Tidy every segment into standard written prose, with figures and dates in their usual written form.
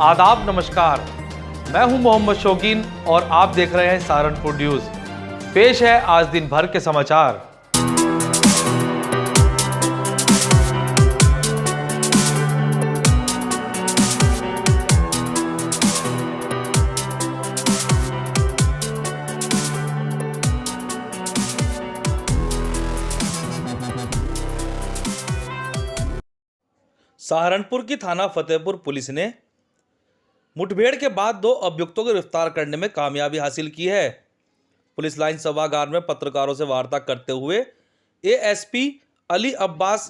आदाब, नमस्कार। मैं हूं मोहम्मद शौकीन और आप देख रहे हैं सहारनपुर न्यूज। पेश है आज दिन भर के समाचार। सहारनपुर की थाना फतेहपुर पुलिस ने मुठभेड़ के बाद 2 अभियुक्तों को गिरफ्तार करने में कामयाबी हासिल की है। पुलिस लाइन सभागार में पत्रकारों से वार्ता करते हुए एएसपी अली अब्बास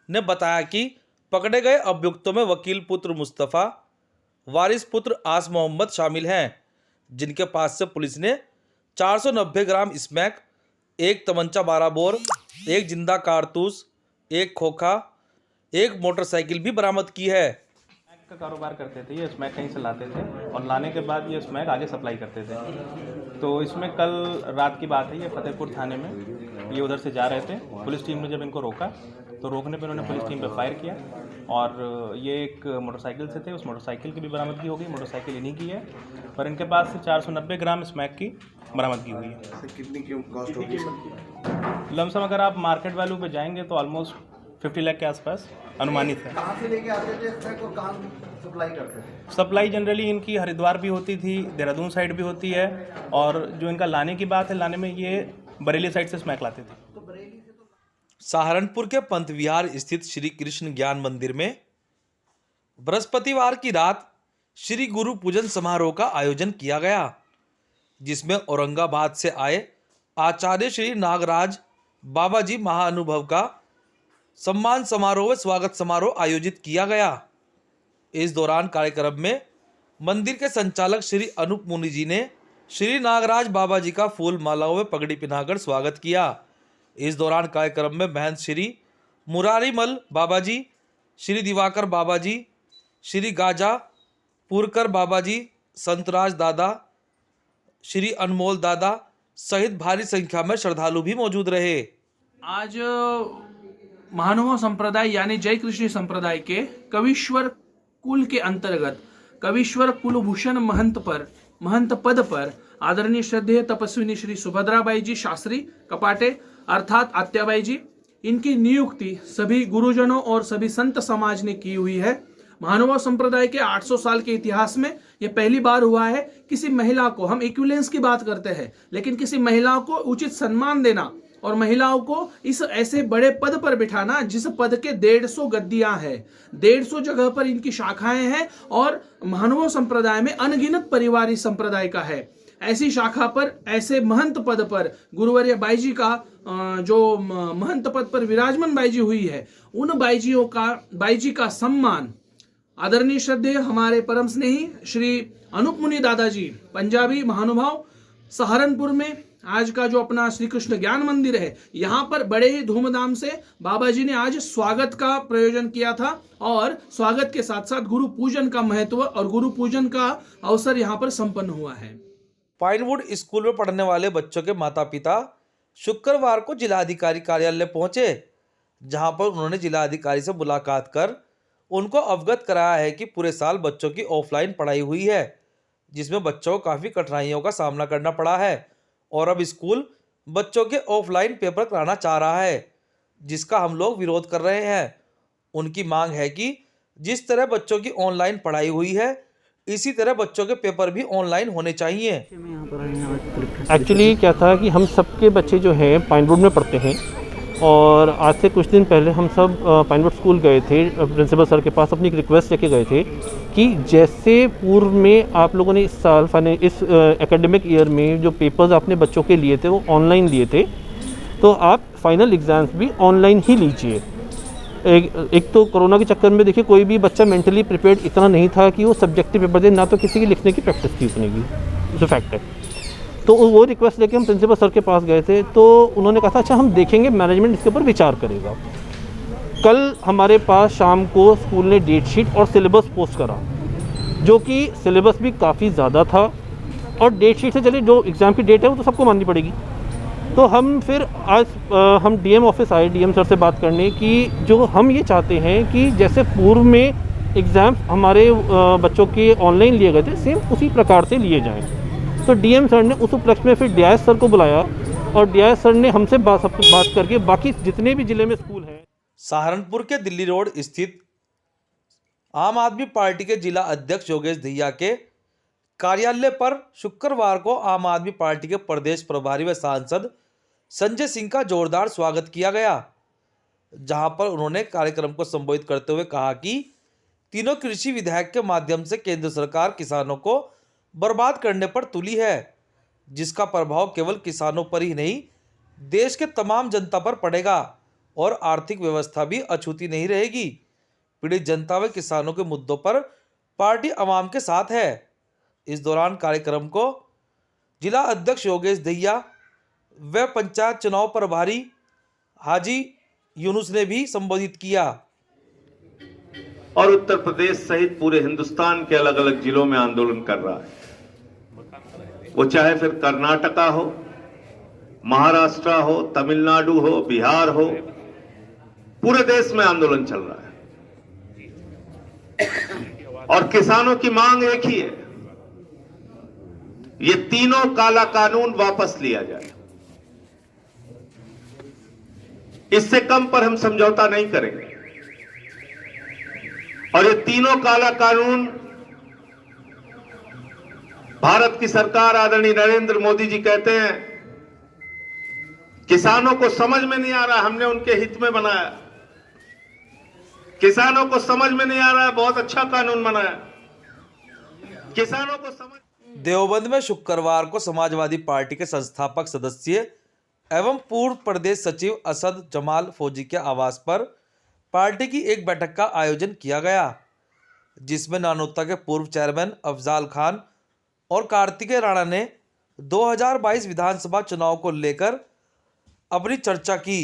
ने बताया कि पकड़े गए अभियुक्तों में वकील पुत्र मुस्तफ़ा, वारिस पुत्र आस मोहम्मद शामिल हैं, जिनके पास से पुलिस ने 490 ग्राम स्मैक, 1 तमंचा 12 बोर, 1 जिंदा कारतूस, 1 खोखा, 1 मोटरसाइकिल भी बरामद की है। स्मैक का कारोबार करते थे, ये स्मैक कहीं से लाते थे और लाने के बाद ये स्मैक आगे सप्लाई करते थे। तो इसमें कल रात की बात है, ये फतेहपुर थाने में ये उधर से जा रहे थे। पुलिस टीम ने जब इनको रोका तो रोकने पर उन्होंने पुलिस टीम पे फायर किया और ये एक मोटरसाइकिल से थे, उस मोटरसाइकिल की भी बरामदगी हो गई। मोटरसाइकिल इन्हीं की है पर इनके पास से 490 ग्राम स्मैक की बरामदगी हुई है। कितनी कॉस्ट होगी? लमसम अगर आप मार्केट वैल्यू पे जाएंगे तो ऑलमोस्ट 50 लाख के आसपास अनुमानित है। कहाँ से लेके आते थे स्मैक को, कहाँ सप्लाई करते थे? सप्लाई जनरली इनकी हरिद्वार भी होती थी, देहरादून साइड भी होती है और जो इनका लाने की बात है, लाने में ये बरेली साइड से स्मैक लाते थे। सहारनपुर के पंत विहार स्थित श्री कृष्ण ज्ञान मंदिर में बृहस्पतिवार की रात श्री गुरु पूजन समारोह का आयोजन किया गया, जिसमें औरंगाबाद से आए आचार्य श्री नागराज बाबा जी महाअनुभव का सम्मान समारोह व स्वागत समारोह आयोजित किया गया। इस दौरान कार्यक्रम में मंदिर के संचालक श्री अनूप मुनि जी ने श्री नागराज बाबा जी का फूल मालाओं व पगड़ी पहनाकर स्वागत किया। इस दौरान कार्यक्रम में महंत श्री मुरारीमल बाबा जी, श्री दिवाकर बाबा जी, श्री गाजा पुरकर बाबा जी, संतराज दादा, श्री अनमोल दादा सहित भारी संख्या में श्रद्धालु भी मौजूद रहे। आज महानुभाव संप्रदाय यानी जय कृष्ण संप्रदाय के कविश्वर कुल के अंतर्गत कविश्वर कुलभूषण महंत पद पर आदरणीय श्रद्धेय तपस्विनी श्री सुभद्राबाई जी शास्त्री कपाटे अर्थात आत्याबाई जी, इनकी नियुक्ति सभी गुरुजनों और सभी संत समाज ने की हुई है। महानुभाव संप्रदाय के 800 साल के इतिहास में यह पहली बार हुआ है किसी महिला को, हम इक्विवेलेंस की बात करते हैं, लेकिन किसी महिला को उचित सम्मान देना और महिलाओं को इस ऐसे बड़े पद पर बिठाना जिस पद के 150 गद्दियां हैं, 150 जगह पर इनकी शाखाएं हैं और महानुभाव संप्रदाय में अनगिनत परिवार इस संप्रदाय का है। ऐसी शाखा पर, ऐसे महंत पद पर गुरुवर्य बाई जी का जो महंत पद पर विराजमान बाई जी हुई है, उन बाई जी का सम्मान आदरणीय श्रद्धेय हमारे परम स्नेही श्री अनूप मुनि दादाजी पंजाबी महानुभाव सहारनपुर में आज का जो अपना श्री कृष्ण ज्ञान मंदिर है, यहाँ पर बड़े ही धूमधाम से बाबा जी ने आज स्वागत का प्रयोजन किया था और स्वागत के साथ साथ गुरु पूजन का महत्व और गुरु पूजन का अवसर यहाँ पर संपन्न हुआ है। पाइनवुड स्कूल में पढ़ने वाले बच्चों के माता पिता शुक्रवार को जिलाधिकारी कार्यालय पहुंचे, जहां पर उन्होंने जिलाधिकारी से मुलाकात कर उनको अवगत कराया है कि पूरे साल बच्चों की ऑफलाइन पढ़ाई हुई है, जिसमें बच्चों को काफ़ी कठिनाइयों का सामना करना पड़ा है और अब स्कूल बच्चों के ऑफलाइन पेपर कराना चाह रहा है, जिसका हम लोग विरोध कर रहे हैं। उनकी मांग है कि जिस तरह बच्चों की ऑनलाइन पढ़ाई हुई है, इसी तरह बच्चों के पेपर भी ऑनलाइन होने चाहिए। एक्चुअली क्या था कि हम सबके बच्चे जो हैं पाइनवुड में पढ़ते हैं और आज से कुछ दिन पहले हम सब पाइनवुड स्कूल गए थे, प्रिंसिपल सर के पास अपनी एक रिक्वेस्ट लेके गए थे कि जैसे पूर्व में आप लोगों ने इस साल इस एकेडमिक ईयर में जो पेपर्स आपने बच्चों के लिए थे वो ऑनलाइन लिए थे, तो आप फाइनल एग्ज़ाम्स भी ऑनलाइन ही लीजिए। एक तो कोरोना के चक्कर में देखिए कोई भी बच्चा मेंटली प्रिपेयर्ड इतना नहीं था कि वो सब्जेक्टिव पेपर दे, ना तो किसी की लिखने की प्रैक्टिस थी उतनी की, जो फैक्ट है। तो वो रिक्वेस्ट लेके हम प्रिंसिपल सर के पास गए थे, तो उन्होंने कहा था अच्छा हम देखेंगे, मैनेजमेंट इसके ऊपर विचार करेगा। कल हमारे पास शाम को स्कूल ने डेट शीट और सिलेबस पोस्ट करा, जो कि सिलेबस भी काफ़ी ज़्यादा था और डेट शीट से चलिए जो एग्ज़ाम की डेट है वो तो सबको माननी पड़ेगी। तो हम फिर आज हम डीएम ऑफिस आए, डीएम सर से बात करने की, जो हम ये चाहते हैं कि जैसे पूर्व में एग्ज़ाम्स हमारे बच्चों के ऑनलाइन लिए गए थे, सेम उसी प्रकार से लिए जाएँ। तो डीएम सर ने उस उपलक्ष्य में फिर डीआईएस सर को बुलाया और डीआईएस सर ने हमसे बात करके बाकी जितने भी ज़िले में स्कूल हैं। सहारनपुर के दिल्ली रोड स्थित आम आदमी पार्टी के जिला अध्यक्ष योगेश दहिया के कार्यालय पर शुक्रवार को आम आदमी पार्टी के प्रदेश प्रभारी व सांसद संजय सिंह का जोरदार स्वागत किया गया, जहां पर उन्होंने कार्यक्रम को संबोधित करते हुए कहा कि तीनों कृषि विधेयक के माध्यम से केंद्र सरकार किसानों को बर्बाद करने पर तुली है, जिसका प्रभाव केवल किसानों पर ही नहीं देश के तमाम जनता पर पड़ेगा और आर्थिक व्यवस्था भी अछूती नहीं रहेगी। पीड़ित जनता व किसानों के मुद्दों पर पार्टी अवाम के साथ है। इस दौरान कार्यक्रम को जिला अध्यक्ष योगेश दहिया व पंचायत चुनाव प्रभारी हाजी यूनुस ने भी संबोधित किया। और उत्तर प्रदेश सहित पूरे हिंदुस्तान के अलग अलग जिलों में आंदोलन कर रहा है, वो चाहे फिर कर्नाटका हो, महाराष्ट्र हो, तमिलनाडु हो, बिहार हो, पूरे देश में आंदोलन चल रहा है। और किसानों की मांग एक ही है, ये तीनों काला कानून वापस लिया जाए। इससे कम पर हम समझौता नहीं करेंगे। और ये तीनों काला कानून भारत की सरकार आदरणीय नरेंद्र मोदी जी कहते हैं किसानों को समझ में नहीं आ रहा, हमने उनके हित में बनाया। किसानों को समझ में नहीं आ रहा है, बहुत अच्छा कानून बनाया। किसानों को समझ। देवबंद में शुक्रवार को समाजवादी पार्टी के संस्थापक सदस्य एवं पूर्व प्रदेश सचिव असद जमाल फौजी के आवास पर पार्टी की एक बैठक का आयोजन किया गया, जिसमें नानोता के पूर्व चेयरमैन अफजाल खान और कार्तिकेय राणा ने 2022 विधानसभा चुनाव को लेकर अपनी चर्चा की।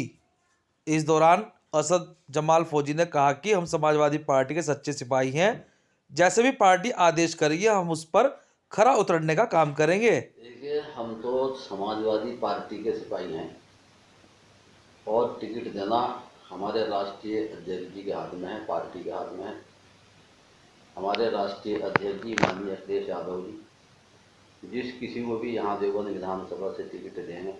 इस दौरान असद जमाल फौजी ने कहा कि हम समाजवादी पार्टी के सच्चे सिपाही हैं, जैसे भी पार्टी आदेश करेगी हम उस पर खरा उतरने का काम करेंगे। देखिए, हम तो समाजवादी पार्टी के सिपाही हैं और टिकट देना हमारे राष्ट्रीय अध्यक्ष जी के हाथ में है, पार्टी के हाथ में है। हमारे राष्ट्रीय अध्यक्ष जी माननीय अखिलेश यादव जी जिस किसी को भी यहाँ देवबंद विधानसभा से टिकट देंगे,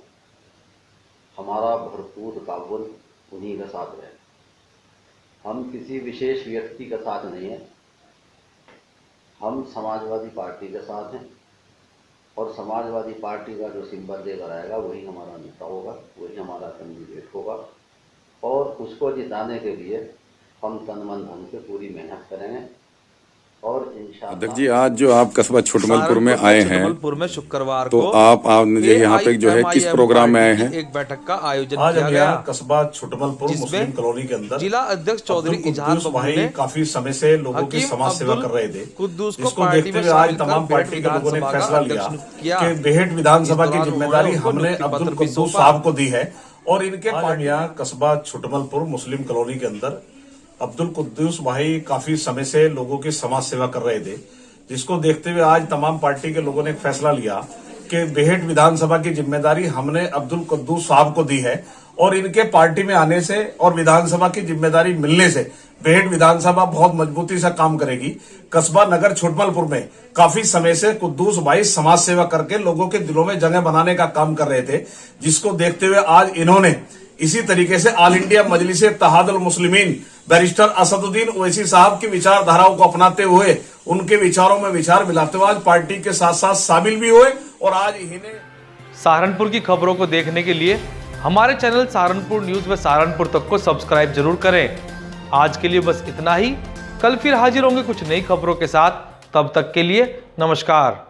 हमारा भरपूर ताउन उन्हीं का साथ रहेगा। हम किसी विशेष व्यक्ति का साथ नहीं है, हम समाजवादी पार्टी के साथ हैं और समाजवादी पार्टी का जो सिंबल लेकर आएगा वही हमारा नेता होगा, वही हमारा कैंडिडेट होगा और उसको जिताने के लिए हम तन मन धन से पूरी मेहनत करेंगे। और अध्यक्ष जी, आज जो आप कस्बा छोटमलपुर में आए हैं, छोटमलपुर में शुक्रवार तो को आपने यहाँ पे जो है किस प्रोग्राम में आए हैं? एक बैठक का आयोजन आज किया हम गया यहाँ कस्बा छोटमलपुर मुस्लिम कॉलोनी के अंदर जिला अध्यक्ष चौधरी इजहार भाई काफी समय से लोगों की समाज सेवा कर रहे थे। इसको देखते हुए आज तमाम पार्टी के लोगों ने फैसला लिया कि बेहट विधानसभा की जिम्मेदारी हमने अब्दुल कुद्दूस साहब को दी है और इनके यहाँ कस्बा छोटमलपुर मुस्लिम कॉलोनी के अंदर अब्दुल कुद्दूस भाई काफी समय से लोगों की समाज सेवा कर रहे थे, जिसको देखते हुए आज तमाम पार्टी के लोगों ने एक फैसला लिया कि बेहट विधानसभा की जिम्मेदारी हमने अब्दुल कुद्दूस साहब को दी है और इनके पार्टी में आने से और विधानसभा की जिम्मेदारी मिलने से बेहट विधानसभा बहुत मजबूती से काम करेगी। कस्बा नगर छोटमलपुर में काफी समय से कुद्दूस भाई समाज सेवा करके लोगों के दिलों में जगह बनाने का काम कर रहे थे, जिसको देखते हुए आज इन्होंने इसी तरीके से ऑल इंडिया मजलिस इत्तेहादुल मुस्लिमीन बैरिस्टर असदुद्दीन ओवैसी साहब की विचारधाराओं को अपनाते हुए उनके विचारों में विचार मिलाते हुए आज पार्टी के साथ साथ शामिल भी हुए और आज इन्हें। सहारनपुर की खबरों को देखने के लिए हमारे चैनल सहारनपुर न्यूज व सहारनपुर तक को सब्सक्राइब जरूर करें। आज के लिए बस इतना ही, कल फिर हाजिर होंगे कुछ नई खबरों के साथ। तब तक के लिए नमस्कार।